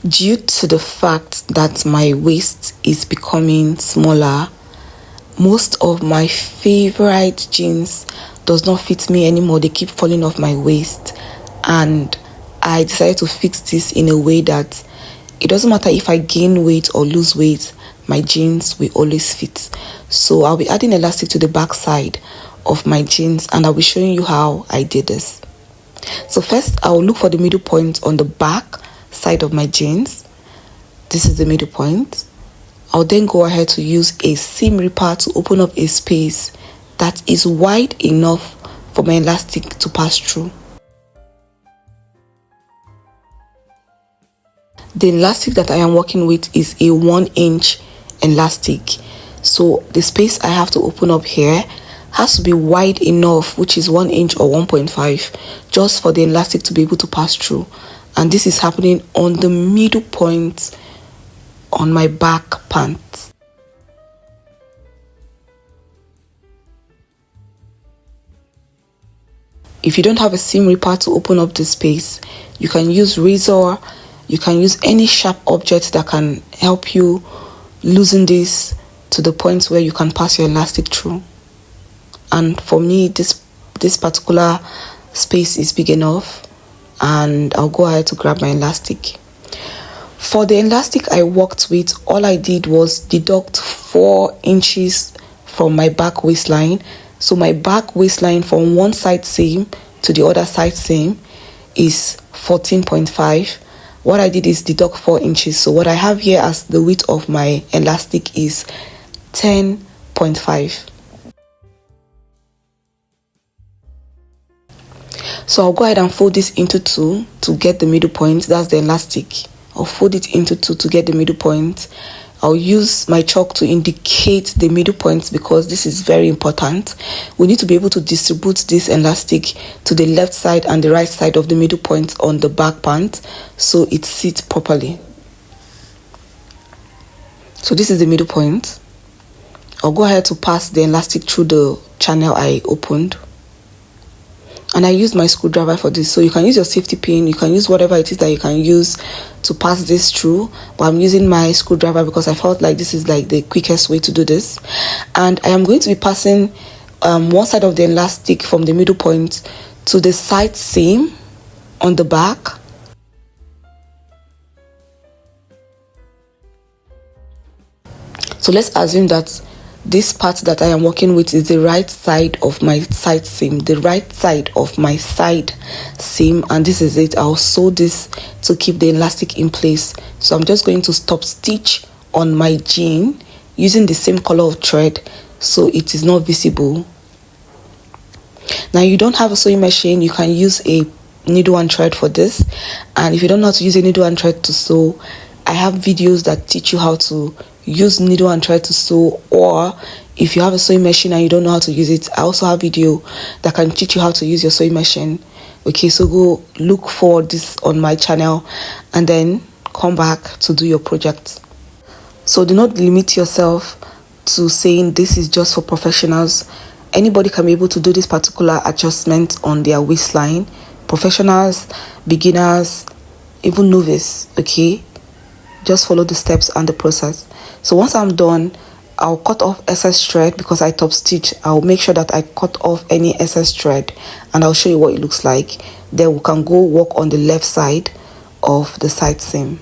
Due to the fact that my waist is becoming smaller, most of my favorite jeans does not fit me anymore. They keep falling off my waist, and I decided to fix this in a way that it doesn't matter if I gain weight or lose weight, my jeans will always fit. So I'll be adding elastic to the back side of my jeans, and I'll be showing you how I did this. So first, I'll look for the middle point on the back side of my jeans. This is the middle point. I'll then go ahead to use a seam ripper to open up a space that is wide enough for my elastic to pass through. The elastic that I am working with is a 1-inch elastic. So the space I have to open up here has to be wide enough, which is 1 inch or 1.5, just for the elastic to be able to pass through. And this is happening on the middle point on my back pant. If you don't have a seam ripper to open up the space, you can use razor, you can use any sharp object that can help you loosen this to the point where you can pass your elastic through. And for me, this particular space is big enough, and I'll go ahead to grab my elastic. For the elastic I worked with, all I did was deduct 4 inches from my back waistline. So my back waistline from one side seam to the other side seam is 14.5. What I did is deduct 4 inches. So what I have here as the width of my elastic is 10.5. So I'll go ahead and fold this into 2 to get the middle point. That's the elastic. I'll fold it into 2 to get the middle point. I'll use my chalk to indicate the middle point because this is very important. We need to be able to distribute this elastic to the left side and the right side of the middle point on the back pant so it sits properly. So this is the middle point. I'll go ahead to pass the elastic through the channel I opened. And I use my screwdriver for this. So you can use your safety pin, you can use whatever it is that you can use to pass this through. But I'm using my screwdriver because I felt like this is like the quickest way to do this. And I am going to be passing one side of the elastic from the middle point to the side seam on the back. So let's assume that this part that I am working with is the right side of my side seam, the right side of my side seam, and this is it. I'll sew this to keep the elastic in place. So I'm just going to stop stitch on my jean using the same color of thread so it is not visible. Now, you don't have a sewing machine, you can use a needle and thread for this. And if you don't know how to use a needle and thread to sew, I have videos that teach you how to use needle and thread to sew. Or if you have a sewing machine and you don't know how to use it, I also have video that can teach you how to use your sewing machine. Okay, so go look for this on my channel and then come back to do your project. So do not limit yourself to saying this is just for professionals. Anybody can be able to do this particular adjustment on their waistline. Professionals, beginners, even novice. Okay, just follow the steps and the process. So once I'm done, I'll cut off excess thread because I top stitch. I'll make sure that I cut off any excess thread and I'll show you what it looks like. Then we can go work on the left side of the side seam.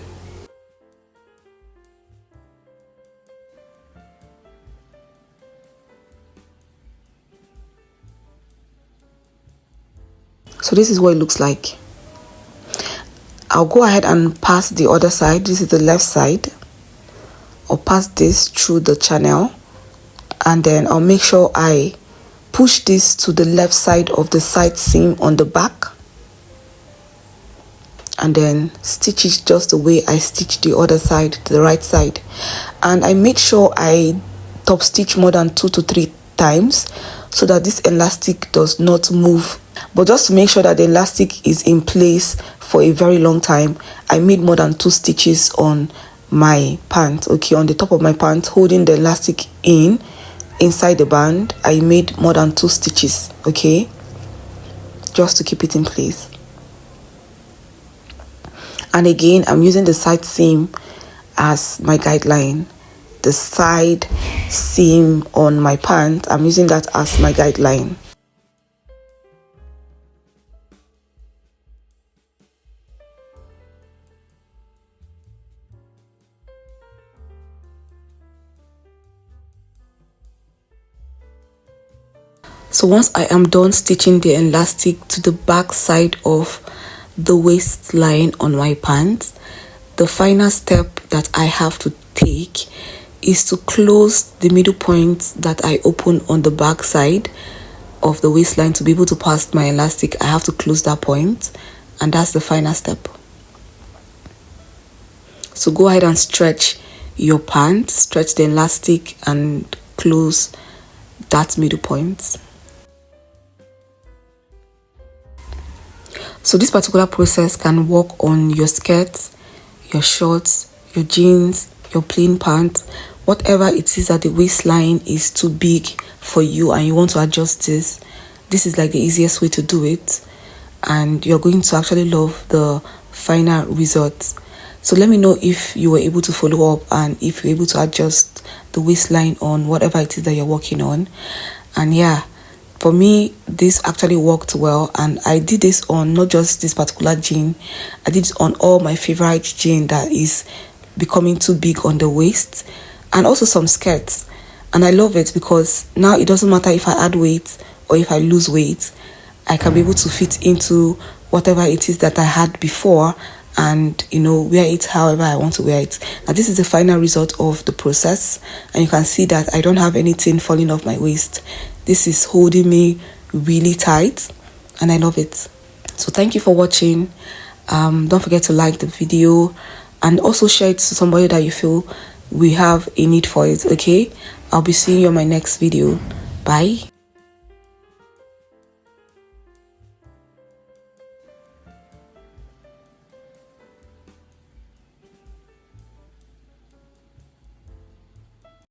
So this is what it looks like. I'll go ahead and pass the other side. This is the left side. I'll pass this through the channel and then I'll make sure I push this to the left side of the side seam on the back and then stitch it just the way I stitch the other side, the right side. And I make sure I top stitch more than 2 to 3 times so that this elastic does not move. But just to make sure that the elastic is in place for a very long time, I made more than 2 stitches on my pant. Okay, on the top of my pant, holding the elastic inside the band, I made more than 2 stitches. Okay, just to keep it in place. And again, I'm using the side seam as my guideline. The side seam on my pants, I'm using that as my guideline. So once I am done stitching the elastic to the back side of the waistline on my pants, the final step that I have to take is to close the middle point that I open on the back side of the waistline. To be able to pass my elastic, I have to close that point, and that's the final step. So go ahead and stretch your pants, stretch the elastic and close that middle point. So this particular process can work on your skirts, your shorts, your jeans, your plain pants, whatever it is that the waistline is too big for you and you want to adjust this. This is like the easiest way to do it, and you're going to actually love the final results. So let me know if you were able to follow up and if you're able to adjust the waistline on whatever it is that you're working on. And yeah, for me, this actually worked well, and I did this on not just this particular jean, I did it on all my favorite jean that is becoming too big on the waist, and also some skirts. And I love it because now it doesn't matter if I add weight or if I lose weight, I can be able to fit into whatever it is that I had before and wear it however I want to wear it. Now this is the final result of the process, and you can see that I don't have anything falling off my waist. This is holding me really tight and I love it. So thank you for watching. Don't forget to like the video and also share it to somebody that you feel we have a need for it. Okay, I'll be seeing you on my next video. Bye.